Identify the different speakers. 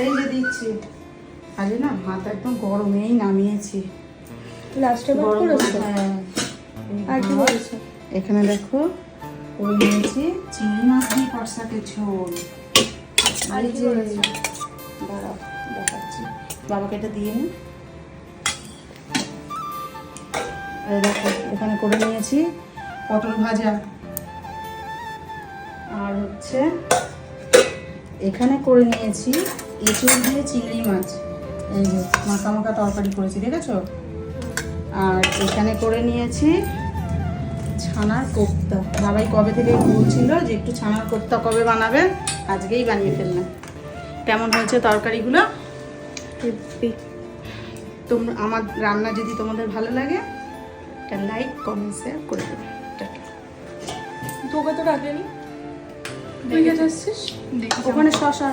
Speaker 1: এই যে দিচ্ছি। আরে না ভাত একদম গরমেই নামিয়েছি।
Speaker 2: লাস্টে ভাত করেছো?
Speaker 1: হ্যাঁ।
Speaker 2: আর কি বলেছো?
Speaker 1: এখানে দেখো করে নিয়েছি চিংড়ি মাছ দিয়ে পাট শাকের ঝোল।
Speaker 2: আর কি বলেছো?
Speaker 1: দাঁড়াও দেখাচ্ছি, বাবাকে এটা দিয়ে নি। এই দেখো এখানে করে নিয়েছি পটল ভাজা, আর হচ্ছে এখানে করে নিয়েছি এঁচড় দিয়ে চিংড়ি মাছ, এই যে মাখা মাখা তরকারি করেছি দেখেছো। আর এখানে করে নিয়েছি ছানার কোপ্তা। বাবাই কবে থেকে বলছিল যে একটু ছানার কোপ্তা কবে বানাবে, আজকেই বানিয়ে ফেললাম। কেমন হয়েছে তরকারিগুলো? তোমরা আমার রান্না যদি তোমাদের ভালো লাগে একটা লাইক কমেন্ট শেয়ার করে দেবে।
Speaker 2: তোকে তো ডাকেনি, তুই গেছিস
Speaker 1: ওখানে শশা